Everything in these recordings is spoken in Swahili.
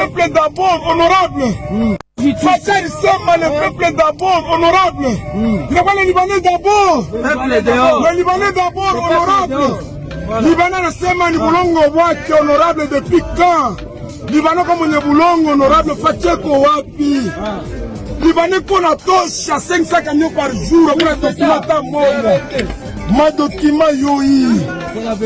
peuple d'abord, honorable. Facha Sema, le peuple d'abord, honorable. Il n'y a pas les Libanais d'abord. Les Libanais d'abord, honorable. Libanais ne Sema ni Boulongo Waki, honorable depuis quand? Libanais comme ni Boulongo, honorable, Facheko Wapi. Libanais qu'on a tosha 500 camions par jour, on a documenté ma document yoi.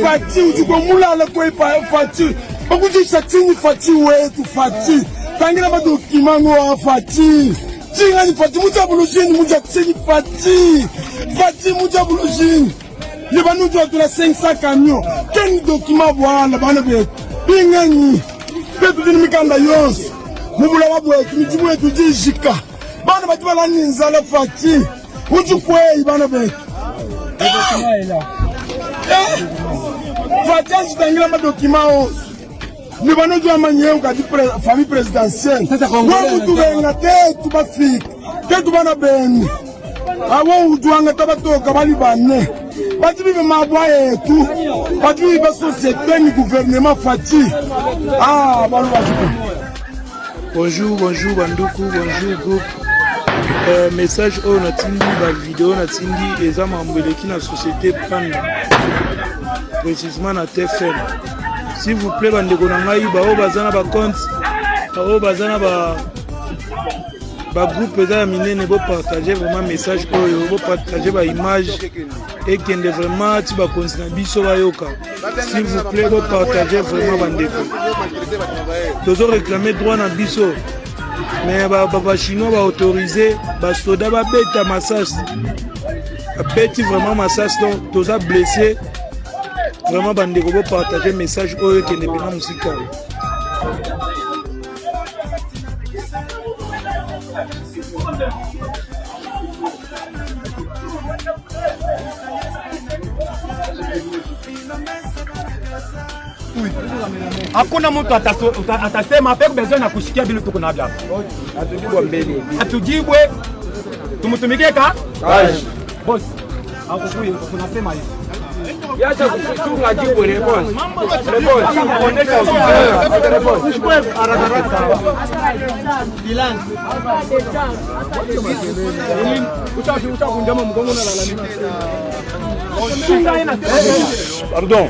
Fati, ou du coup, moula le quoi Fati. Beaucoup de chatini Fati, ouais, tout Fati. Tangira ma document noa Fati. Tinga ni Fati, mouja boulogine, mouja tseni Fati. Fati, mouja boulogine. Libanais doit de la 500 camions. Quel document voilà, Libanais Bingani. Peuple de Mikanda Yos. Moula Waboué, qui me dit, ouais, tu dis Jika. Bana batu bala ninzala Fati. Uju kwe bana be. Fati jitangira ma document os. Ni bana jo amanye ka di famille présidentielle. Wa mutu benga te tu ba fik. Te tu bana ben. Awo uju anga tabato ka bali bane. Bati bi mabwa etu. Bati bi société ni gouvernement Fati. Ah, balu batu. Bonjour, bonjour Bandoukou, bonjour groupe. Message au natindi, la vidéo natindi, et ça m'a embêté qui la société prenne précisément na TFM. S'il vous plaît, bandeko nangai, bao bazana ba compte, bao bazana ba groupe za minene bo partager vraiment message oyo, bo partager ba image et qu'il y ait vraiment ti ba consina biso ba yoka. S'il vous plaît, bo partager vraiment bandeko. Toujours réclamer droit na biso. Mais les Chinois vont autoriser les soldats à bêter massage. À bêter vraiment massage, donc tous les blessés. Vraiment, ils vont partager le message qui est pas musical. Hakuna mtu atasema peke besoin na kushikia bila tuko na bia. Atujibwe mbele. Atujibwe tumutumikie ka? Boss. Hakukui tunasema hivi. Yacha kuchunga jibu response. Response. Kuonesha response. Silence. Uchakunjama mgongo na lalamika. Pardon.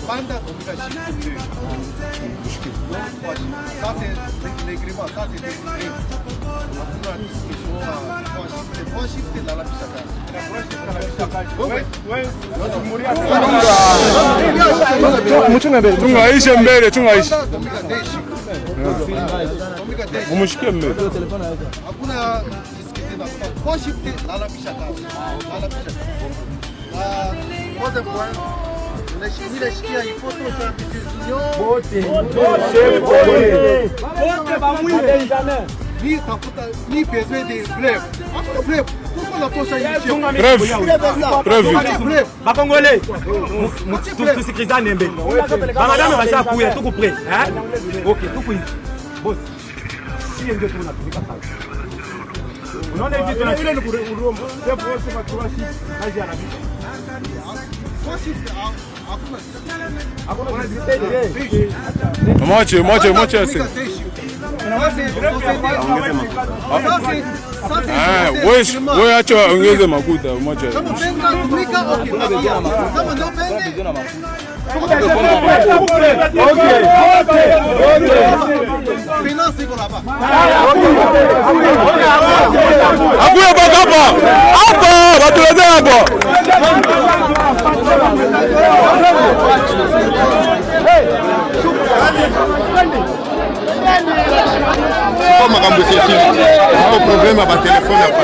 Banda comica chip. Ça c'est l'écrivant, ça c'est décrit. Après la discussion, trois chiffres dans la piscine. Tungaishe mbele, tungaishe. Umushikie mbele. Hakuna discuter na trois chiffres dans la piscine. Dans la piscine. Troisième point. Il faut que ça ni besoin de bref. Pourquoi la poche bref. Bakongolais. Tusikilizane mbele. Madame washakuya tuko prêt, hein? OK, tuko hivi. Boss. Si ndio tunatumika kazi. Unaona hivi tunafanya ni kurombo. Sio boss matuashi kazi ya nabii. Moche assim. Wewe acha ongeze makuta moja. Akuya bakapa. Hapa batulete hapo. Kama kambo sisi. Hapo problema ba telefoni hapa.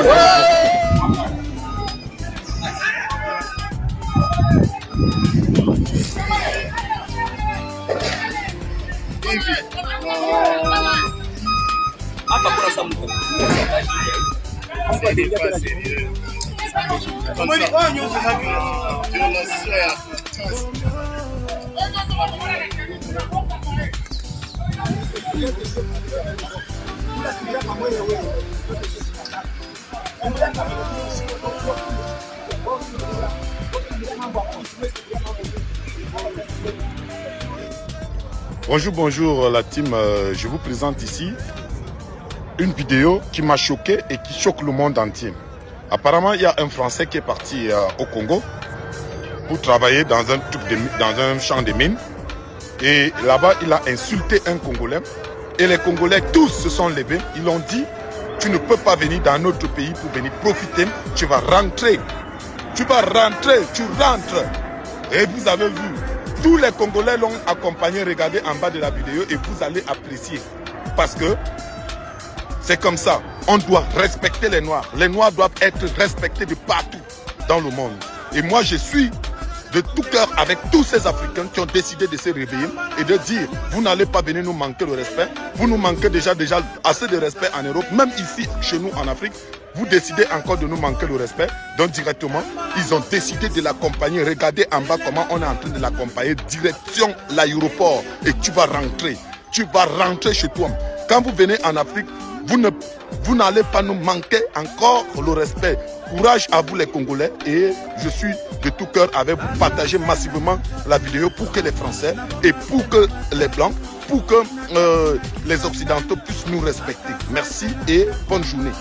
Hapa kuna samu. Bonjour la team, je vous présente ici une vidéo qui m'a choqué et qui choque le monde entier. Apparemment, il y a un Français qui est parti au Congo pour travailler dans un champ de mines. Et là-bas, il a insulté un Congolais. Et les Congolais, tous se sont levés. Ils l'ont dit, tu ne peux pas venir dans notre pays pour venir profiter. Tu vas rentrer. Tu vas rentrer, tu rentres. Et vous avez vu, tous les Congolais l'ont accompagné. Regardez en bas de la vidéo et vous allez apprécier. Parce que c'est comme ça. On doit respecter les Noirs. Les Noirs doivent être respectés de partout dans le monde. Et moi, je suis de tout cœur avec tous ces Africains qui ont décidé de se réveiller et de dire, vous n'allez pas venir nous manquer le respect. Vous nous manquez déjà assez de respect en Europe. Même ici, chez nous en Afrique, vous décidez encore de nous manquer le respect. Donc directement, ils ont décidé de l'accompagner. Regardez en bas comment on est en train de l'accompagner. Direction l'aéroport. Et tu vas rentrer. Tu vas rentrer chez toi. Quand vous venez en Afrique, vous n'allez pas nous manquer encore le respect. Courage à vous les Congolais et je suis de tout cœur avec vous. Partagez massivement la vidéo pour que les Français et pour que les Blancs, pour que les Occidentaux puissent nous respecter. Merci et bonne journée.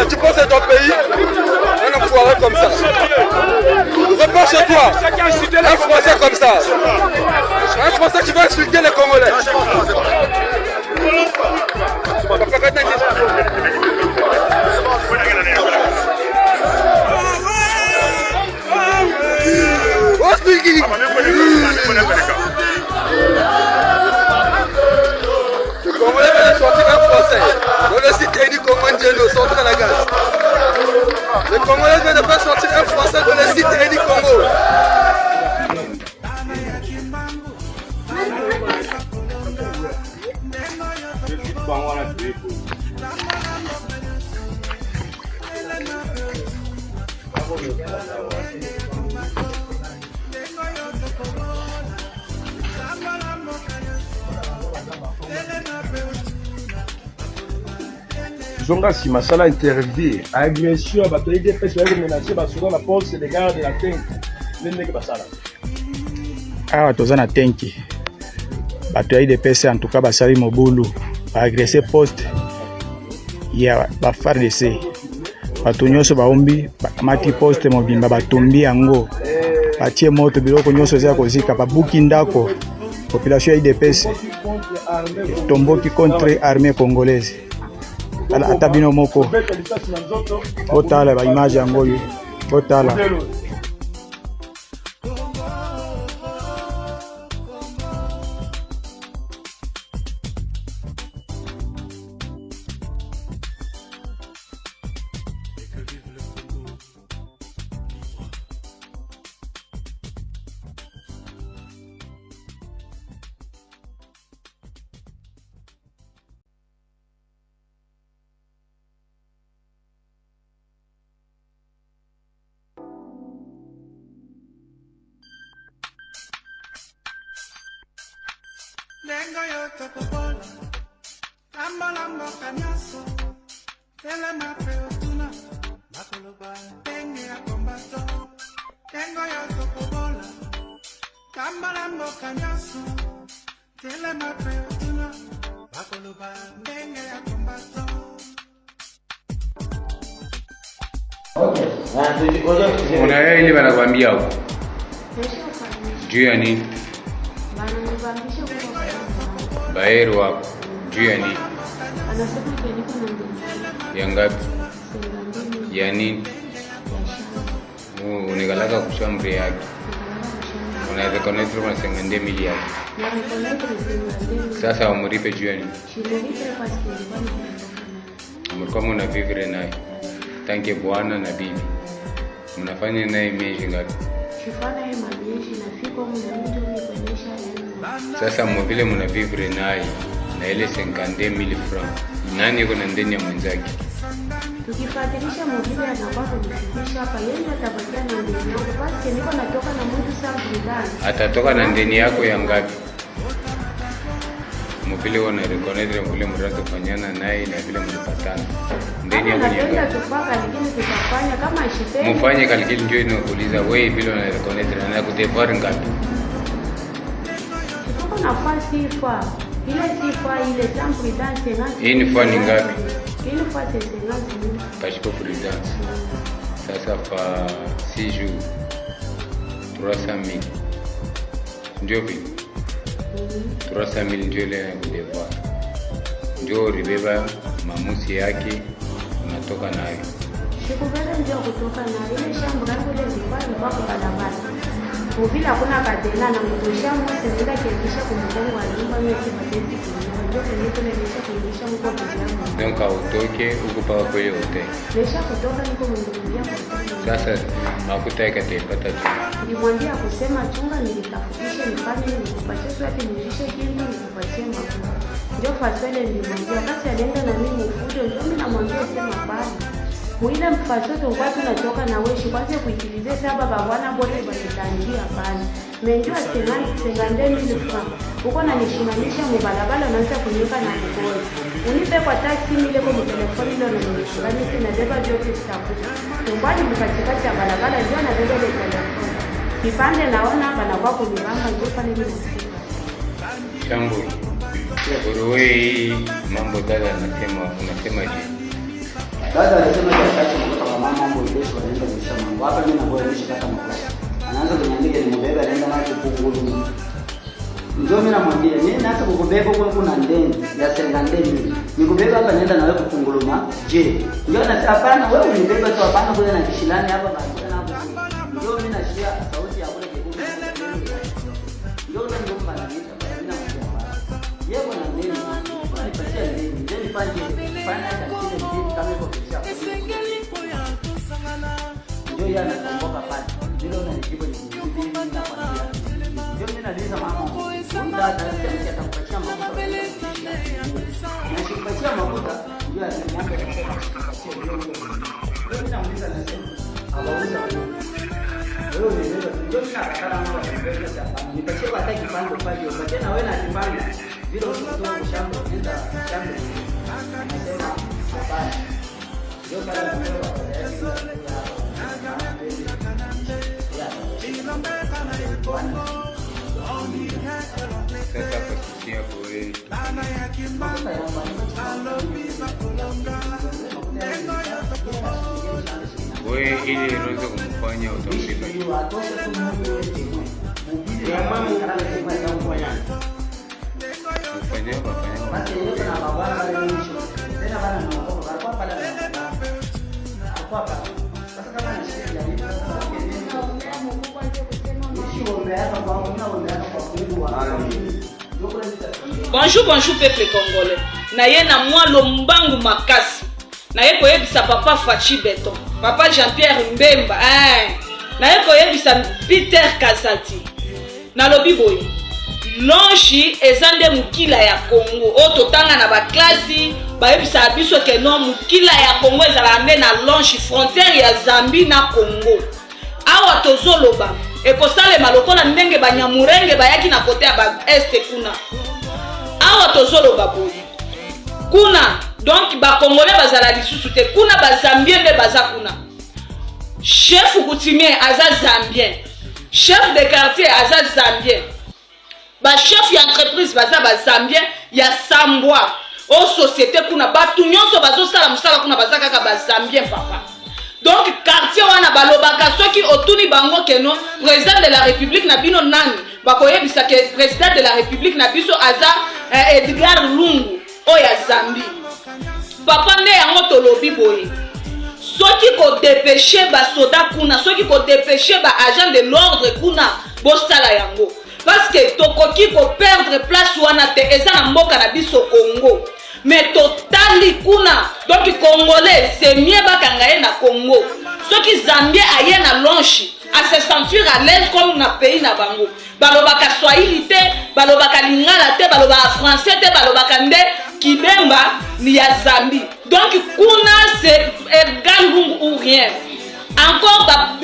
Tu penses à ton pays, un enfoiré comme ça. Repars chez toi, un Français comme ça. Un Français qui va insulter les Congolais. Le Congolais va sortir un Français. Dans le site Eni Congo Ndiendo, centre à la gaz. Le Congolais vient de faire sortir un Français dans le site Eni Congo. zonga si masala interdire agression bato IDPS ba menacer ba sur la poste de garde de la tenki nene ke basala awa toza na tenki bato ya IDPS en tout cas basali mobulu ba agresser poste ya ba FARDC bato nyonso baombi bakamati poste mobimba batombi yango batie moto biloko nyonso eza kozika babuki ndako population ya IDPS tomboki contre armée congolaise ata bino moko otala ba image yango yo otala Lengo yote kubola Lambo kanyaso Tele mapeo tuna Makuluba Penge ya kombato Lengo yote kubola Lambo kanyaso Tele mapeo tuna Makuluba Penge ya kombato Unaelewa ile wanakuambia huko juu ya nini? Baero wako juu ya nini? Ya ngapi? Ya nini? Unekalaka kushambre yake. Unaweza connect na 50,000 yake. Sasa umripe juu ya nini? Mlikuwa mnavivre naye. Tanke bwana na bibi. Mnafanya naye miezi ngapi? Sasa mwavile mnavivre naye na ile 50,000 francs. Nani yuko na ndani ya mwenzake? Tukifuatilisha mwavile anakuwa kujifikisha hapa yeye atabakia na ndani yako. Basi niko natoka na mtu sana. Atatoka na ndani yako ya ngapi? Mwavile wana reconnect mwavile mrato kufanyana naye na vile mlipatana. Ndani yako ni ngapi? Tutafanya kama ishiteni. Mfanye kalikili ndio inakuuliza wewe vile wana reconnect na kutevar ngapi? Tuko nafasi ifa. Ile sifa ile sample dance ngati. Hii ni fani ngapi? Ile fasi ngati. Kashiko prudence. Sasa fa 6 jours 300,000. Ndio vipi? 300,000 ndio ile ya kudevoir. Ndio ribeba mamusi yake unatoka nayo. Sikubele ndio kutoka nayo. Ile shamba langu ile zifanye kwa barabara. Uvila kuna kadena na mtosha mwese zika kiendesha kumgongo wa nyumba yote matezi ndio kunisha kuendesha mko kwa yangu. Donc autoke huko paka kwa hotel. Nisha kutoka niko mndugia kwa. Sasa hakutaka tepata tu. Nilimwambia kusema chunga nilitafutisha nifanye nikupatie swati nilishe kingi nikupatie mafuta. Ndio fasele nilimwambia basi alienda na mimi ufujo ndio mimi namwambia sema bali. Muile mfasoto kwa tunatoka na weshi kwanza kuitilize saba bwana bote banitangia bali. Menjua sengandeni nilifaa. Uko na nishimanisha mubalabala unaanza kunyuka na kukoa. Unipe kwa taxi nile kwa telefoni ndio nilishikani na beba jote sitakuja. Mbali mkatikati ya barabara ndio na beba ile telefoni. Kipande naona bana kwa kunibamba ndio pale nilisikia. Shambo. Wewe mambo dada unasema je? Dada alisema kiasi kutoka kwa mama mambo ndio wanaenda kusema mambo. Hapa mimi naboa nishikata makosa. Anaanza kuniandika ni mbeba anaenda na kipungulu. Ndio mimi namwambia mimi naanza kukubeba kwa kuna ndeni ya senga ndeni. Nikubeba hapa naenda na wewe kupunguluma. Je, ndio na hapana wewe unibeba tu hapana kule na kishilani hapa basi na hapo. Ndio mimi nashia sauti ya kule kikubwa. Ndio ndio mbananisha kwa mimi namwambia. Yeye kuna ndeni. Anipatia ndeni. Ndio nifanye fanya hata kile kitu kama iko kisha. Ndio yana kumboka pale. Ndio unanijibu ni mimi nakwambia. Ndio mimi naliza mama. Dada anasema atakupatia mafuta. Na kupatia mafuta ndio ananiambia ndio mimi namuuliza nasema awauza wewe ndio mimi nakatana na wewe sasa. Nipatie hata kipande pale. Upatie na wewe na kipande. Vile unatoa shamba nenda shamba. Nasema Sasa kusikia kule wewe, ili uweze kumfanya utamlipa Bonjour, bonjour peuple congolais. Na ye na mwa lombangu makasi. Na ye koyebisa papa Fachi Beton, papa Jean-Pierre Mbemba, na ye koyebisa Peter Kazati. Na lobi boye. Lonshi ezande mukila ya Congo. O totanga na ba klasi, ba yebisa biso ke no mukila ya Congo ezala nde na lonshi frontière ya Zambie na Congo. Awa tozoloba ekosalema lokola ndenge banyamurenge bayaki na kote ya ba este kuna. Awa tozoloba boye. Kuna donc ba Congolais bazala lisusu te, kuna ba Zambien nde baza kuna. Chef coutumier aza Zambien. Chef de quartier aza Zambien. Ba chef ya entreprise baza ba Zambien ya Sambwa. O société kuna batu nyonso bazo sala musala kuna baza kaka ba Zambien papa. Donc quartier wana balobaka soki otuni bango keno président de la République na bino nani bakoyebisa ke président de la République na biso aza Edgar Lungu oya Zambie. Papa nde yango tolobi boye. Soki ko dépêcher ba soda kuna, soki ko dépêcher ba agent de l'ordre kuna bosala yango. Parce que tokoki ko perdre place wana te eza na mboka na biso Congo. Mais totali kuna, donc Congolais c'est mieux bakanga ye na Congo. Soki Zambie aye na lonchi, à se sentir à l'aise comme na pays na bango. Balobaka Swahili te, balobaka Lingala te, balobaka français te, balobaka nde Kibemba ni ya Zambie. Donc kuna c'est Edgar Lungu ou rien. Encore ba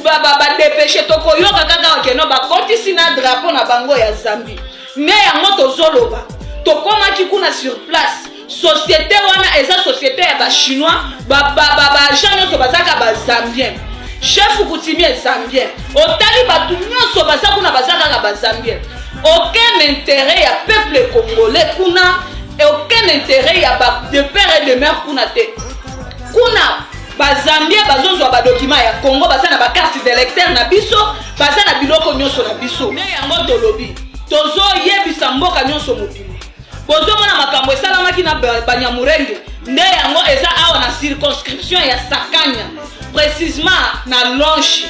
dépêcher toko yoka kaka wakeno ba kotisi na drapeau na bango ya Zambie. Ne yango tozoloba. Tokomaki kuna sur place. Société wana eza société ya ba chinois, ba agent nyonso bazaka ba Zambien. Chef coutumier Zambien. Otali batu nyonso bazaka kuna bazaka ba Zambien. Aucun intérêt ya peuple congolais kuna et aucun intérêt ya ba de père et de mère kuna te. Kuna ba Zambien bazozwa ba document ya Congo baza na ba carte d'électeur na biso, baza na biloko nyonso na biso. Ne yango tolobi. Tozo yebisa mboka nyonso mobimba. Bozo mona makambo esalamaki na Banyamurenge nde yango eza awa na circonscription ya Sakanya, précisément na Lonchi.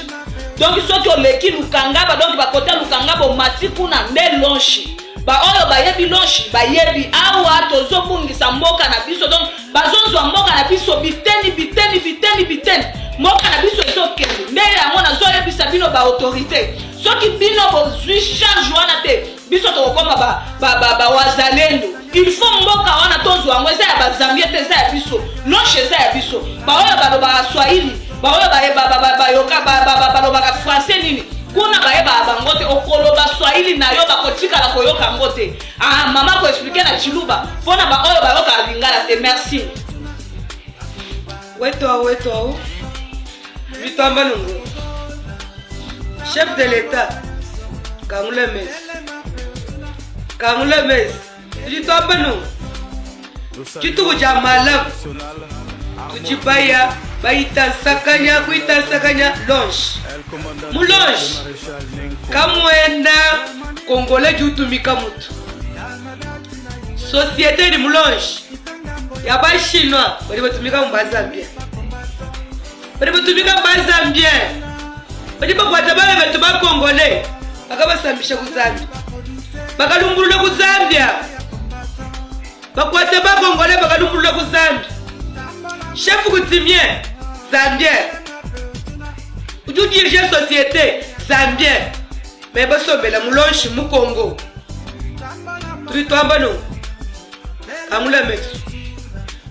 Donc soki oleki Lukangaba, donc bakota Lukangaba omati kuna nde Lonchi. Ba oyo bayebi Lonchi bayebi awa tozobungisa mboka na biso, donc bazozwa mboka na biso biteni mboka na biso ezokende nde yango nazoyebisa bino ba autorité. Soki bino bozwi charge wana te biso tokoma ba wazalendo. Il faut mboka wana tozwa yango eza ya ba Zambie te eza ya biso. Lonchi eza ya biso. Ba oyo balobaka Swahili, ba oyo bayoka balobaka français nini. Kuna bayeba bango te okoloba Swahili na yo bakotikala koyoka ngo te. Mama ko expliquer na Chiluba pona ba oyo bayoka Lingala te. Merci. Weto. Vitamba nungu. Chef de l'État, Kangule Mes, Vitamba nungu. Kitu jamala. Tujibaya, kuita sakanya longe. Mulonge. Kamwenda Congolais jutumika mutu. Société de mulonge. Yaba chinois, bali batumika mbazambia. Bali batumika mbazambia. Bali bakwata bale betu ba Congolais. Bakabasambisha ku Zambia. Bakalumbulula ku Zambia. Bakwata ba Congolais bakalumbulula ku Zambia. Chef coutumier Zambien. Uju diriger société Zambien. Mais basobela mulonshi mu Congo. Tulitwamba no. Kamula mesu.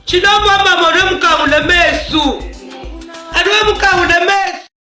Chidomba mama no mukangula mesu. Adwe mukangula mesu.